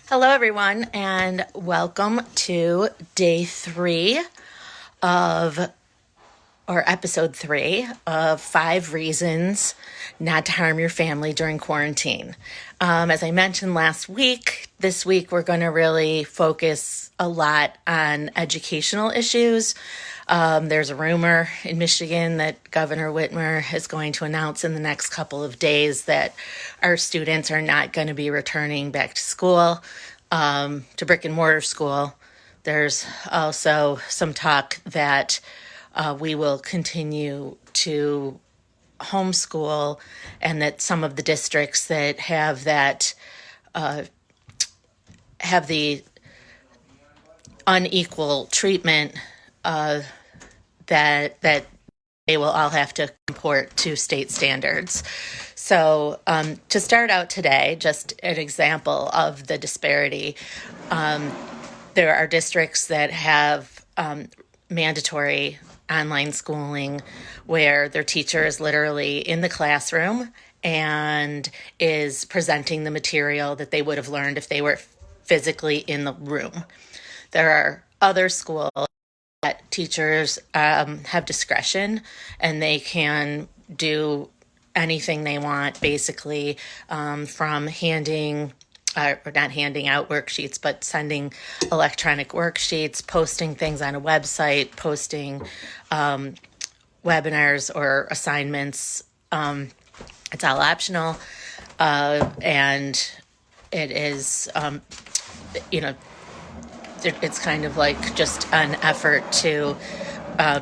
Hello, everyone, and welcome to day 3 of, or episode 3 of 5 reasons not to harm your family during quarantine. As I mentioned last week, this week we're going to really focus a lot on educational issues. There's a rumor in Michigan that Governor Whitmer is going to announce in the next couple of days that our students are not going to be returning back to school, to brick and mortar school. There's also some talk that we will continue to homeschool, and that some of the districts that have that have the unequal treatment that they will all have to comport to state standards. So to start out today, just an example of the disparity, there are districts that have mandatory online schooling where their teacher is literally in the classroom and is presenting the material that they would have learned if they were physically in the room. There are other schools that teachers have discretion and they can do anything they want, basically, from handing or not handing out worksheets, but sending electronic worksheets, posting things on a website, posting webinars or assignments. It's all optional, and it is, it's kind of like just an effort to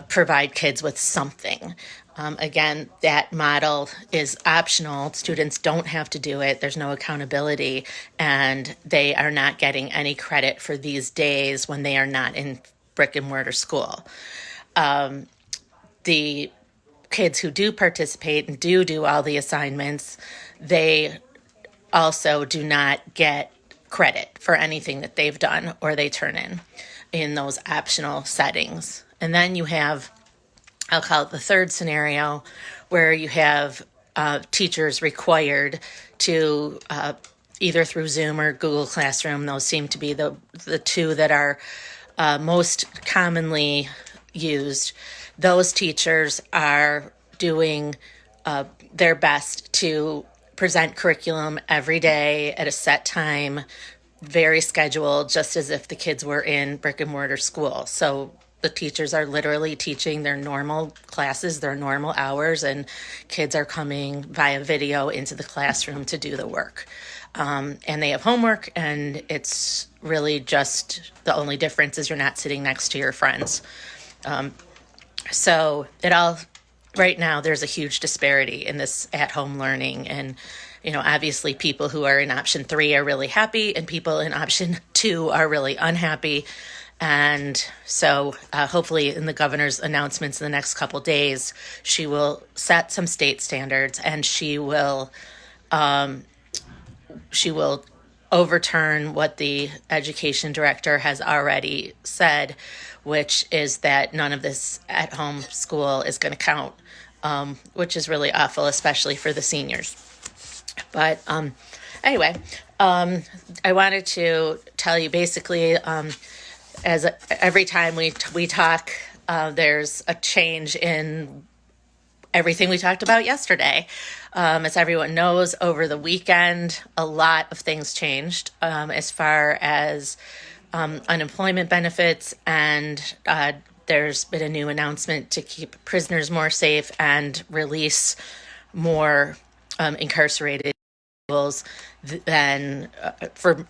provide kids with something. Again, that model is optional. Students don't have to do it. There's no accountability, and they are not getting any credit for these days when they are not in brick and mortar school. The kids who do participate and do all the assignments, they also do not get credit for anything that they've done or they turn in those optional settings. And then you have, I'll call it the third scenario, where you have teachers required to either through Zoom or Google Classroom. Those seem to be the two that are most commonly used. Those teachers are doing their best to present curriculum every day at a set time, very scheduled, just as if the kids were in brick and mortar school. So the teachers are literally teaching their normal classes, their normal hours, and kids are coming via video into the classroom to do the work. And they have homework, and it's really just the only difference is you're not sitting next to your friends. So it all, right now, there's a huge disparity in this at-home learning. And, obviously people who are in option 3 are really happy, and people in option 2 are really unhappy. And so hopefully in the governor's announcements in the next couple days, she will set some state standards, and she will overturn what the education director has already said, which is that none of this at-home school is going to count, which is really awful, especially for the seniors. But anyway, I wanted to tell you basically, as every time we talk, there's a change in everything we talked about yesterday. As everyone knows, over the weekend, a lot of things changed as far as unemployment benefits, and there's been a new announcement to keep prisoners more safe and release more incarcerated individuals than for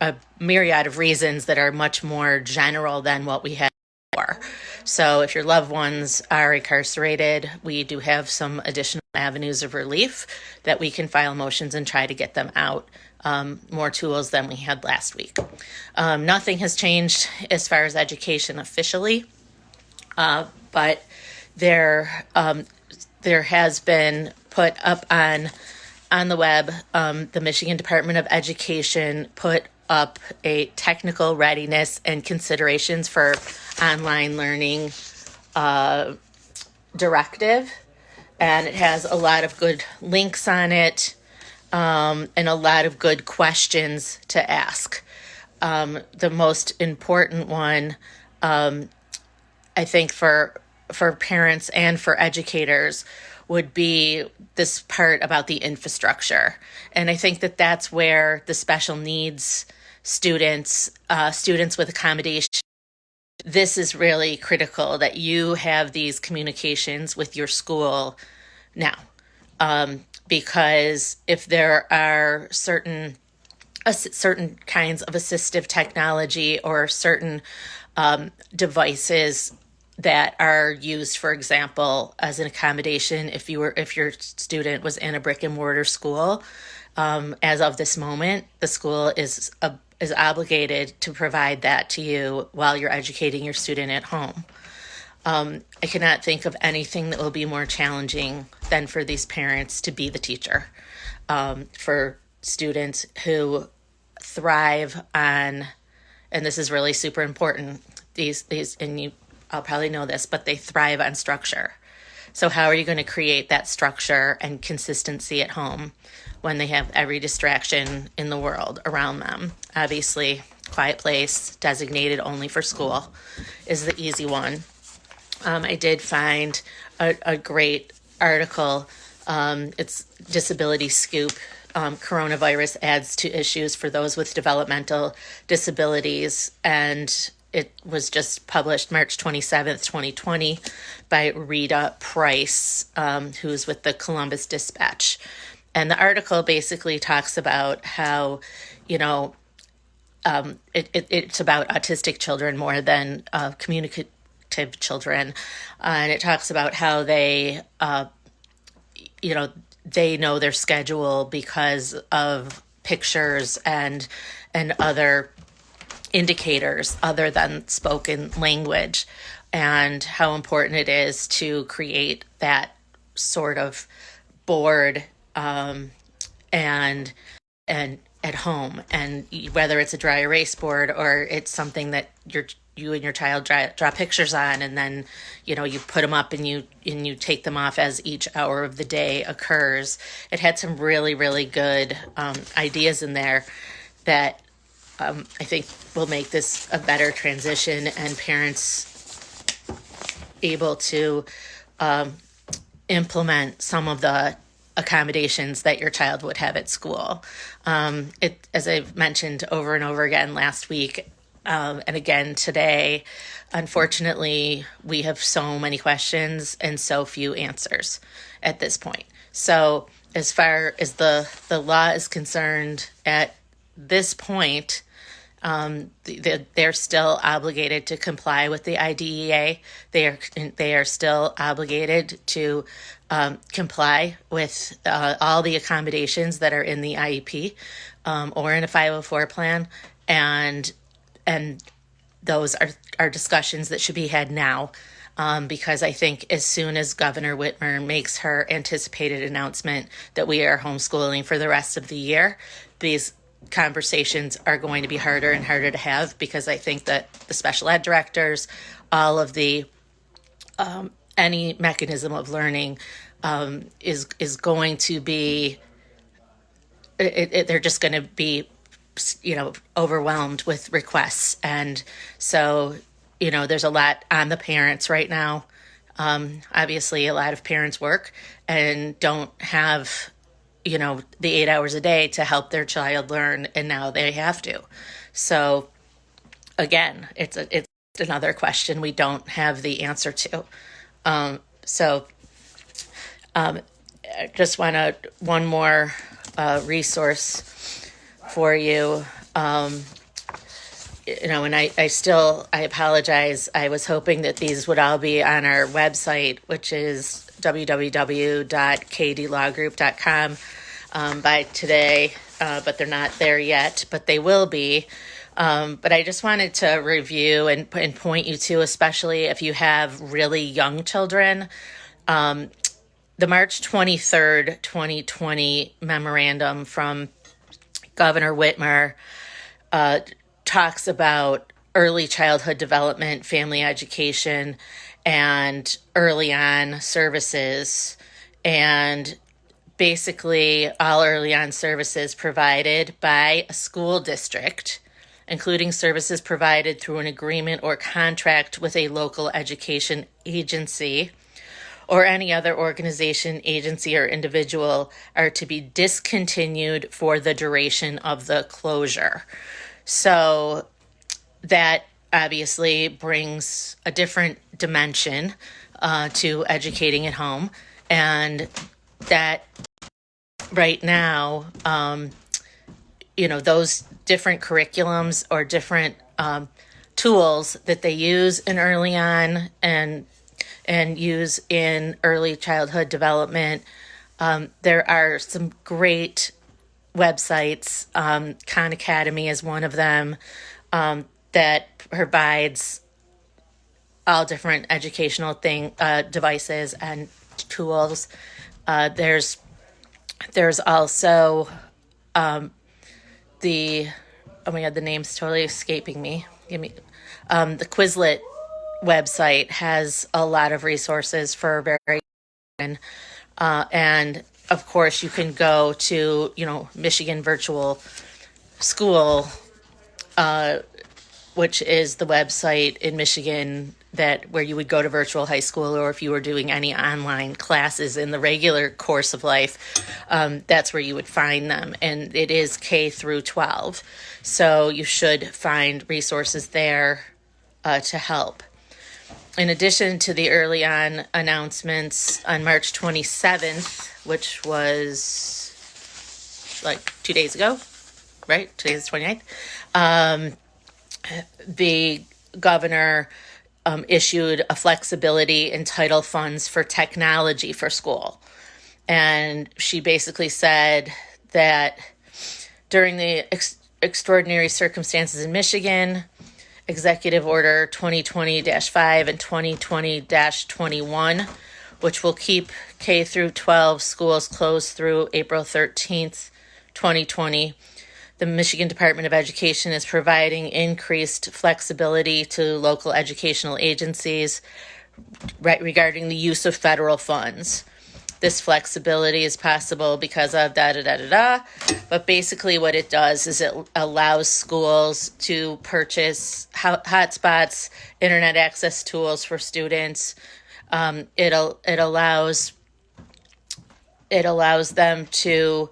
a myriad of reasons that are much more general than what we had before. So if your loved ones are incarcerated, we do have some additional avenues of relief that we can file motions and try to get them out. More tools than we had last week. Nothing has changed as far as education officially, but there has been put up on the web. The Michigan Department of Education put up a technical readiness and considerations for online learning directive, and it has a lot of good links on it, and a lot of good questions to ask. the most important one, I think, for parents and for educators would be this part about the infrastructure. And I think that that's where the special needs students, students with accommodation, this is really critical that you have these communications with your school now. Because if there are certain kinds of assistive technology or certain devices that are used, for example, as an accommodation, if your student was in a brick and mortar school, as of this moment, the school is obligated to provide that to you while you're educating your student at home. I cannot think of anything that will be more challenging than for these parents to be the teacher. For students who thrive on, and this is really super important, these and you I'll probably know this, but they thrive on structure. So how are you going to create that structure and consistency at home when they have every distraction in the world around them? Obviously, quiet place designated only for school is the easy one. I did find a great article. It's Disability Scoop. Coronavirus adds to issues for those with developmental disabilities, and it was just published March 27th, 2020 by Rita Price, who's with the Columbus Dispatch. And the article basically talks about how, it's about autistic children more than communicative children. And it talks about how they know their schedule because of pictures and other indicators other than spoken language, and how important it is to create that sort of board and at home, and whether it's a dry erase board or it's something that you and your child draw pictures on, and then you put them up and you take them off as each hour of the day occurs. It had some really, really good ideas in there that I think will make this a better transition, and parents able to implement some of the accommodations that your child would have at school. As I've mentioned over and over again last week, and again today, unfortunately, we have so many questions and so few answers at this point. So as far as the law is concerned, at this point, they're still obligated to comply with the IDEA. They are still obligated to comply with all the accommodations that are in the IEP or in a 504 plan, and those are discussions that should be had now. Because I think as soon as Governor Whitmer makes her anticipated announcement that we are homeschooling for the rest of the year, these conversations are going to be harder and harder to have, because I think that the special ed directors, all of the any mechanism of learning is going to be, they're just going to be overwhelmed with requests. And so there's a lot on the parents right now. Obviously, a lot of parents work and don't have the 8 hours a day to help their child learn, and now they have to. So again, it's another question we don't have the answer to. I just want one more resource for you. And I apologize. I was hoping that these would all be on our website, which is www.kdlawgroup.com by today, but they're not there yet, but they will be. But I just wanted to review and point you to, especially if you have really young children, the March 23rd, 2020 memorandum from Governor Whitmer talks about early childhood development, family education, and early on services, and basically all early on services provided by a school district including services provided through an agreement or contract with a local education agency or any other organization, agency, or individual, are to be discontinued for the duration of the closure. So that obviously brings a different dimension to educating at home, and that right now, those different curriculums or different tools that they use in early on and use in early childhood development. There are some great websites. Khan Academy is one of them that provides all different educational devices and tools. There's also the name's totally escaping me. The Quizlet website has a lot of resources for very and of course you can go to Michigan Virtual School, which is the website in Michigan where you would go to virtual high school, or if you were doing any online classes in the regular course of life, that's where you would find them. And it is K through 12. So you should find resources there to help. In addition to the early on announcements on March 27th, which was like 2 days ago, right? Today's the 29th. The governor issued a flexibility in title funds for technology for school. And she basically said that during the extraordinary circumstances in Michigan, Executive Order 2020-5 and 2020-21, which will keep K through 12 schools closed through April 13th, 2020. The Michigan Department of Education is providing increased flexibility to local educational agencies regarding the use of federal funds. This flexibility is possible because of but basically what it does is it allows schools to purchase hotspots, internet access tools for students. It allows them to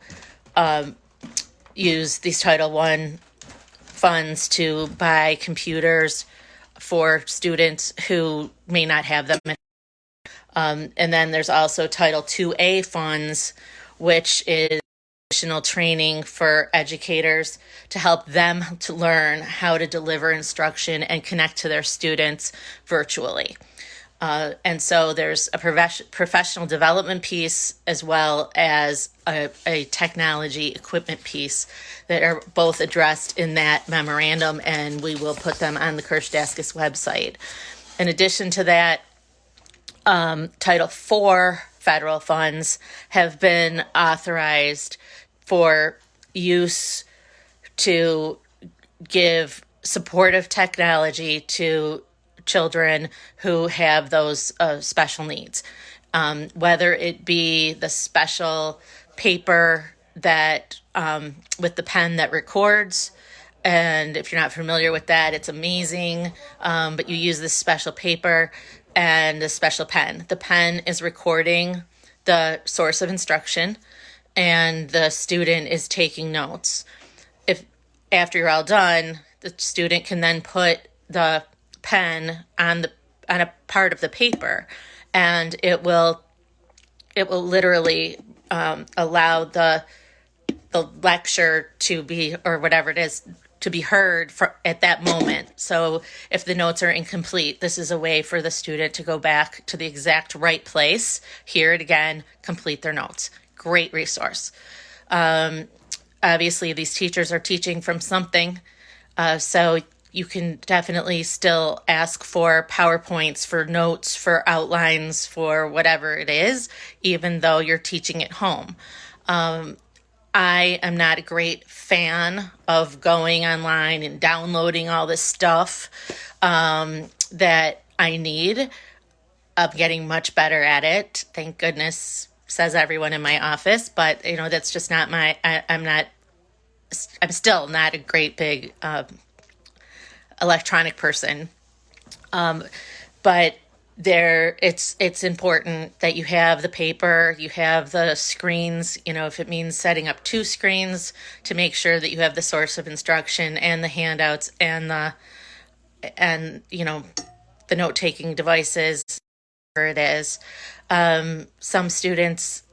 use these Title I funds to buy computers for students who may not have them. And then there's also Title IIA funds, which is additional training for educators to help them to learn how to deliver instruction and connect to their students virtually. And so there's a professional development piece as well as a technology equipment piece that are both addressed in that memorandum, and we will put them on the Kirsch Daskas website. In addition to that, Title IV federal funds have been authorized for use to give supportive technology to children who have those special needs, whether it be the special paper that with the pen that records. And if you're not familiar with that, it's amazing. But you use this special paper and a special pen. The pen is recording the source of instruction, and the student is taking notes. If after you're all done, the student can then put the pen on a part of the paper, and it will literally allow the lecture to be, or whatever it is, to be heard at that moment. So if the notes are incomplete, this is a way for the student to go back to the exact right place, hear it again, complete their notes. Great resource. Obviously, these teachers are teaching from something, so you can definitely still ask for PowerPoints, for notes, for outlines, for whatever it is, even though you're teaching at home. I am not a great fan of going online and downloading all this stuff that I need. I'm getting much better at it. Thank goodness, says everyone in my office. But, that's just not I'm still not a great big electronic person. But it's important that you have the paper, you have the screens, if it means setting up 2 screens to make sure that you have the source of instruction and the handouts and the note-taking devices, whatever it is. Some students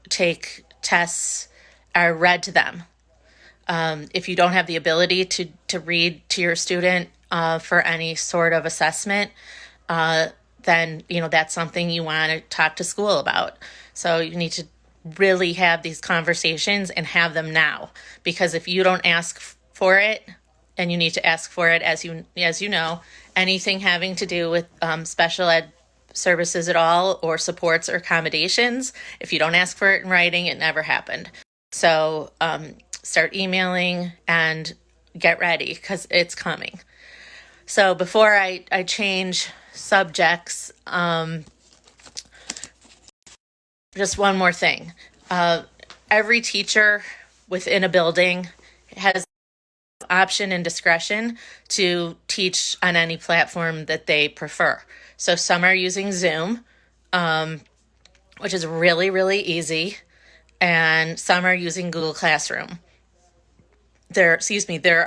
take tests are read to them. If you don't have the ability to read to your student for any sort of assessment, then that's something you want to talk to school about. So you need to really have these conversations and have them now, because if you don't ask for it, and you need to ask for it, as you know, anything having to do with special ed services at all, or supports or accommodations, if you don't ask for it in writing, it never happened. So start emailing and get ready, because it's coming. So before I change subjects, just one more thing. Every teacher within a building has option and discretion to teach on any platform that they prefer. So some are using Zoom, which is really, really easy, and some are using Google Classroom. There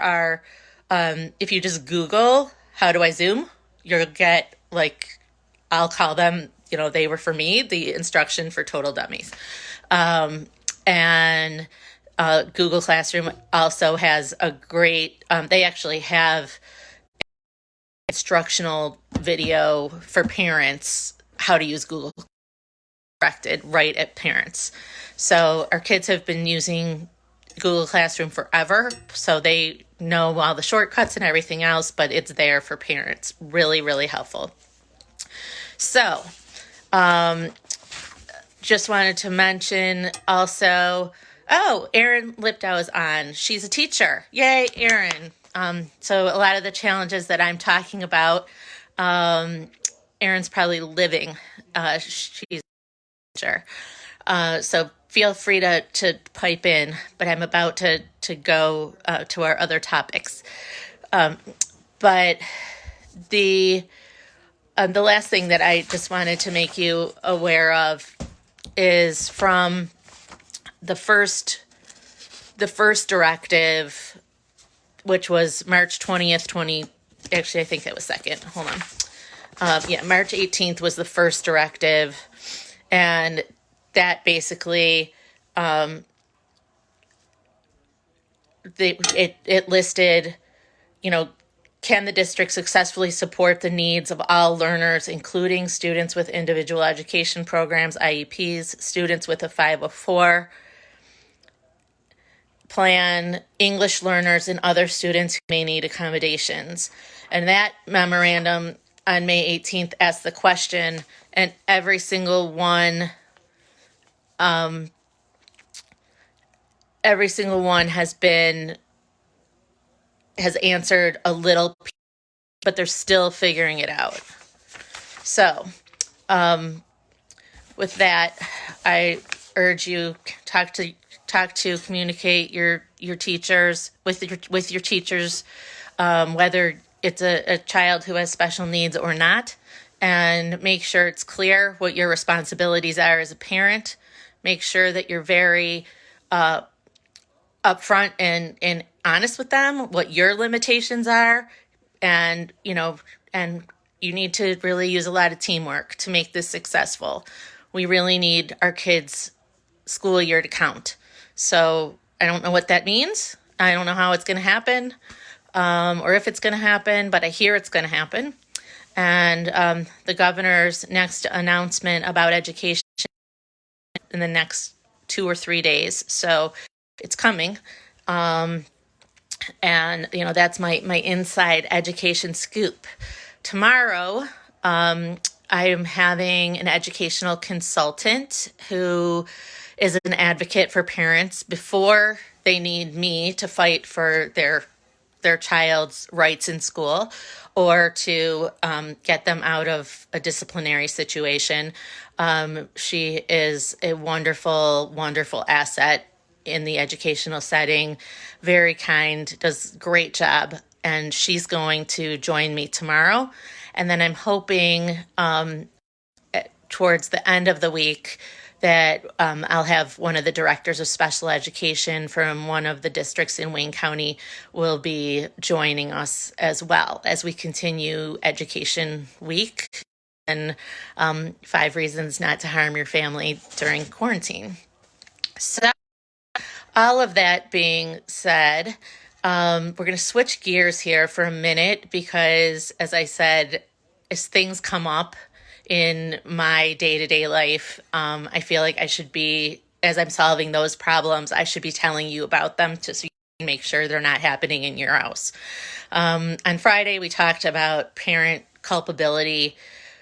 are, if you just Google, how do I Zoom? You'll get, I'll call them, they were for me, the instruction for total dummies. And Google Classroom also has a great, they actually have instructional video for parents, how to use Google directed right at parents. So our kids have been using Google Classroom forever, so they know all the shortcuts and everything else, but it's there for parents. Really, really helpful. So, just wanted to mention also, Erin Lipdow is on. She's a teacher. Yay, Erin. So a lot of the challenges that I'm talking about, Erin's probably living. She's a teacher. So feel free to pipe in, but I'm about to go to our other topics. But the last thing that I just wanted to make you aware of is from the first directive, which was March 20th, actually I think that was second, hold on. March 18th was the first directive, and that basically, it listed, can the district successfully support the needs of all learners, including students with individual education programs, IEPs, students with a 504 plan, English learners, and other students who may need accommodations. And that memorandum on May 18th asked the question, and every single one has answered a little, but they're still figuring it out. So, with that, I urge you communicate your teachers with your teachers, whether it's a child who has special needs or not, and make sure it's clear what your responsibilities are as a parent. Make sure that you're very upfront and honest with them, what your limitations are, and you need to really use a lot of teamwork to make this successful. We really need our kids' school year to count. So I don't know what that means. I don't know how it's going to happen, or if it's going to happen, but I hear it's going to happen. And the governor's next announcement about education in the next 2 or 3 days. So it's coming. And, that's my inside education scoop. Tomorrow, I am having an educational consultant who is an advocate for parents before they need me to fight for their child's rights in school, or to get them out of a disciplinary situation. She is a wonderful, wonderful asset in the educational setting, very kind, does a great job. and she's going to join me tomorrow. And then I'm hoping towards the end of the week that I'll have one of the directors of special education from one of the districts in Wayne County will be joining us as well as we continue Education Week and 5 reasons not to harm your family during quarantine. So all of that being said, we're going to switch gears here for a minute because, as I said, as things come up in my day-to-day life, I feel like I should be, as I'm solving those problems, I should be telling you about them so you can make sure they're not happening in your house. On Friday, we talked about parent culpability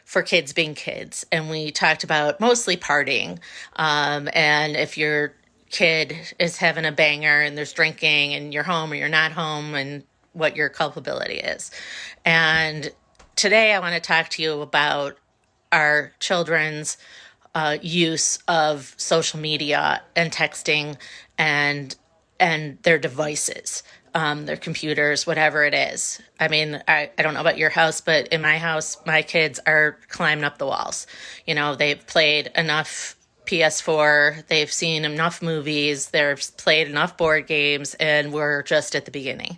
for kids being kids, and we talked about mostly partying, and if your kid is having a banger and there's drinking and you're home or you're not home and what your culpability is. And today I want to talk to you about our children's use of social media and texting and their devices, their computers, whatever it is. I mean, I don't know about your house, but in my house, my kids are climbing up the walls. You know, they've played enough PS4, they've seen enough movies, they've played enough board games, and we're just at the beginning.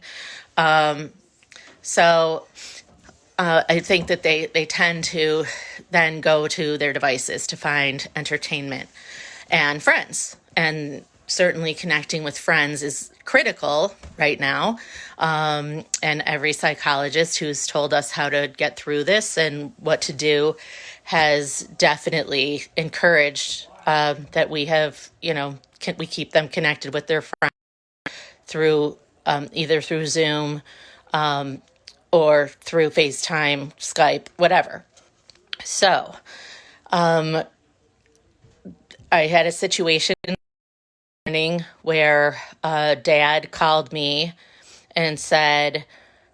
So I think that they tend to then go to their devices to find entertainment and friends. And certainly connecting with friends is critical right now. And every psychologist who's told us how to get through this and what to do has definitely encouraged that we have, we keep them connected with their friends through either through Zoom or through FaceTime, Skype, whatever. So I had a situation where dad called me and said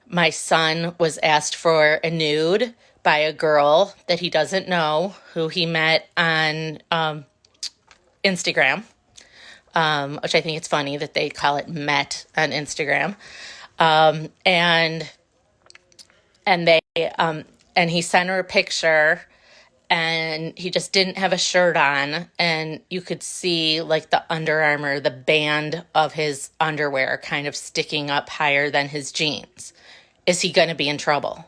my son was asked for a nude by a girl that he doesn't know, who he met on Instagram, which I think it's funny that they call it met on Instagram. And he sent her a picture and he just didn't have a shirt on, and you could see like the Under Armour, the band of his underwear kind of sticking up higher than his jeans. Is he going to be in trouble?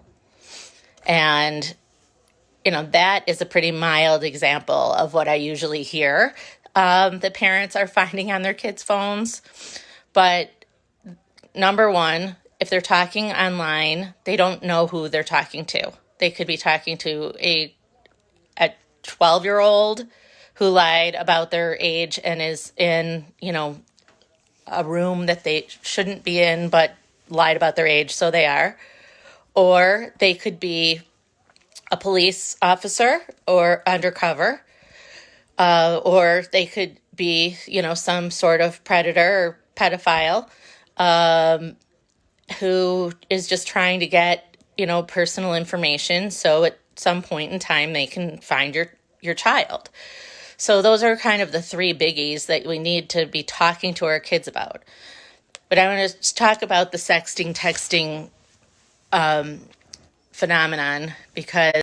And, that is a pretty mild example of what I usually hear that parents are finding on their kids' phones. But number one, if they're talking online, they don't know who they're talking to. They could be talking to a 12-year-old who lied about their age and is in, a room that they shouldn't be in, but lied about their age, so they are. Or they could be a police officer or undercover, or they could be, some sort of predator or pedophile who is just trying to get, personal information so at some point in time they can find your child. So those are kind of the 3 biggies that we need to be talking to our kids about. But I want to talk about the sexting, texting phenomenon, because I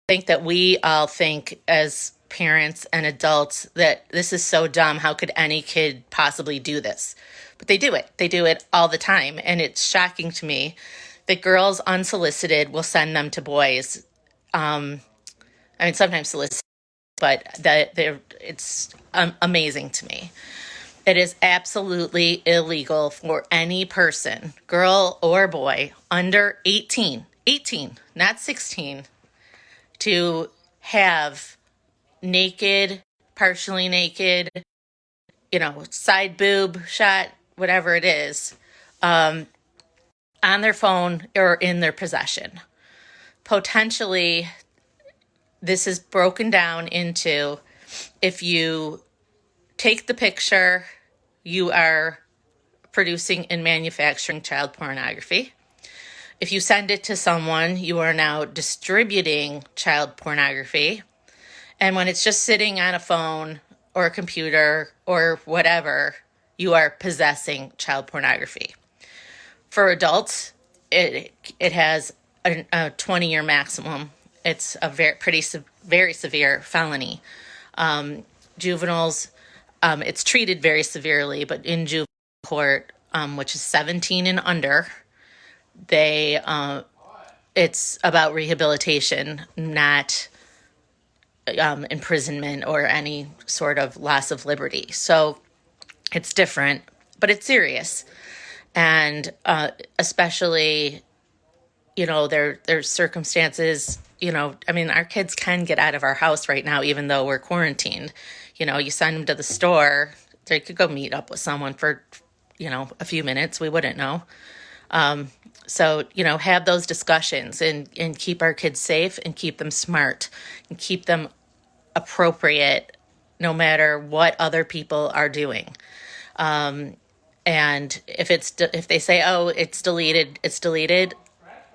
think that we all think as parents and adults that this is so dumb. How could any kid possibly do this? But they do it. They do it all the time. And it's shocking to me that girls unsolicited will send them to boys. Sometimes solicited, but it's amazing to me. It is absolutely illegal for any person, girl or boy, under 18, not 16, to have naked, partially naked, side boob shot, whatever it is, on their phone or in their possession. Potentially, this is broken down into, if you take the picture, you are producing and manufacturing child pornography. If you send it to someone, you are now distributing child pornography. And when it's just sitting on a phone or a computer or whatever, you are possessing child pornography. For adults, it has a 20-year maximum. It's a very severe felony. Juveniles, it's treated very severely, but in juvenile court, which is 17 and under, they it's about rehabilitation, not imprisonment or any sort of loss of liberty. So it's different, but it's serious. And especially, there's circumstances, I mean, our kids can get out of our house right now, even though we're quarantined. You send them to the store, they could go meet up with someone for, a few minutes. We wouldn't know. So, have those discussions and keep our kids safe and keep them smart and keep them appropriate no matter what other people are doing. And if they say, oh, it's deleted, it's deleted,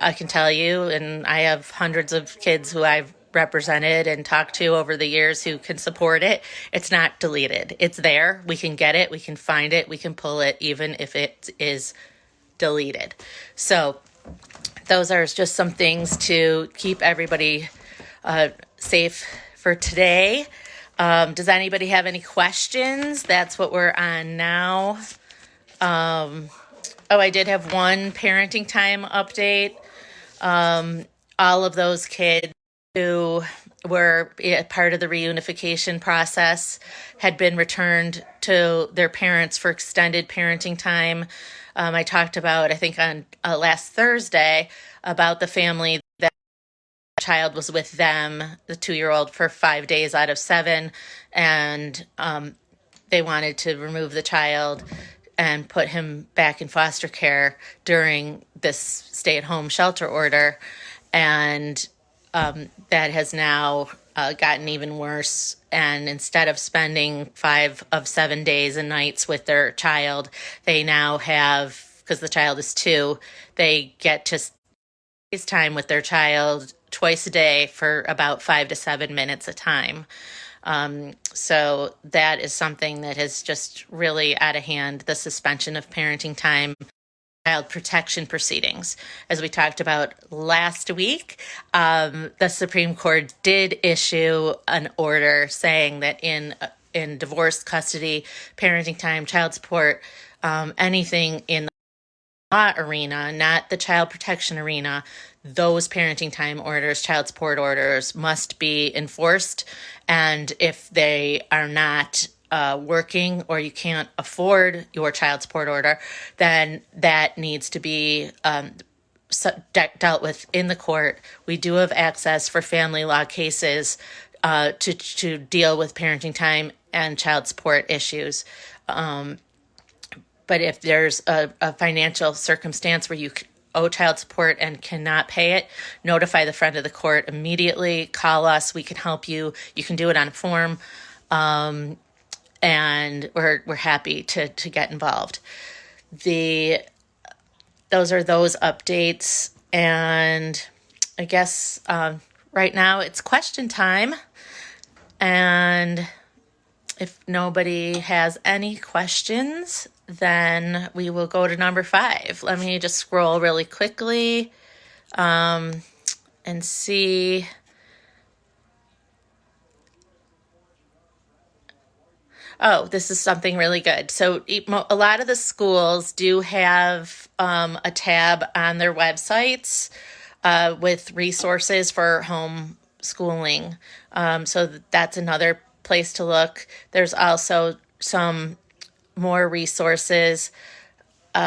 I can tell you, and I have hundreds of kids who I've represented and talked to over the years who can support it. It's not deleted. It's there. We can get it. We can find it. We can pull it, even if it is deleted. So those are just some things to keep everybody safe for today. Does anybody have any questions? That's what we're on now. I did have one parenting time update. All of those kids who were part of the reunification process had been returned to their parents for extended parenting time. I talked about, I think on last Thursday, about the family that the child was with them, the 2-year-old, for 5 days out of 7, and they wanted to remove the child and put him back in foster care during this stay-at-home shelter order. And that has now gotten even worse. And instead of spending 5 of 7 days and nights with their child, they now have, because the child is 2, they get to spend time with their child twice a day for about 5 to 7 minutes a time. So that is something that is just really out of hand, the suspension of parenting time, child protection proceedings. As we talked about last week, the Supreme Court did issue an order saying that in divorce, custody, parenting time, child support, anything in the law arena, not the child protection arena, those parenting time orders, child support orders must be enforced. And if they are not working, or you can't afford your child support order, then that needs to be dealt with in the court. We do have access for family law cases to deal with parenting time and child support issues. But if there's a financial circumstance where you owe child support and cannot pay it, notify the friend of the court immediately. Call us. We can help you. You can do it on a form. And we're happy to get involved. Those are those updates. And I guess right now it's question time. And if nobody has any questions, then we will go to number 5. Let me just scroll really quickly and see. Oh, this is something really good. So a lot of the schools do have a tab on their websites with resources for homeschooling. So that's another place to look. There's also some more resources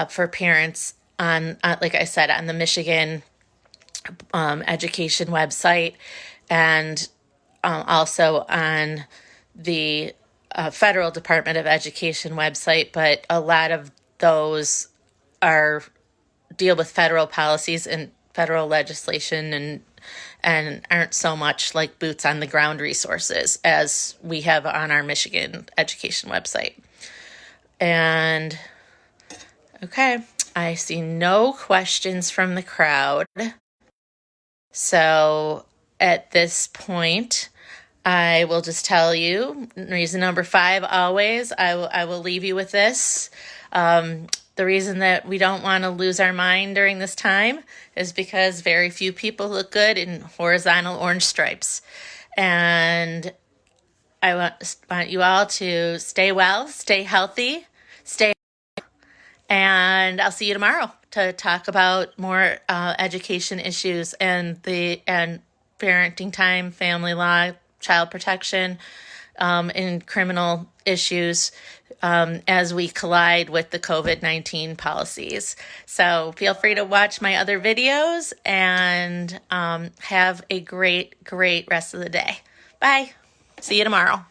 for parents on, like I said, on the Michigan education website, and also on the Federal Department of Education website. But a lot of those deal with federal policies and federal legislation, and aren't so much like boots on the ground resources as we have on our Michigan education website. And okay, I see no questions from the crowd. So at this point, I will just tell you, reason number 5, always, I will leave you with this. the reason that we don't want to lose our mind during this time is because very few people look good in horizontal orange stripes. And I want you all to stay well, stay healthy, and I'll see you tomorrow to talk about more education issues and parenting time, family law, child protection, and criminal issues as we collide with the COVID-19 policies. So feel free to watch my other videos and have a great rest of the day. Bye. See you tomorrow.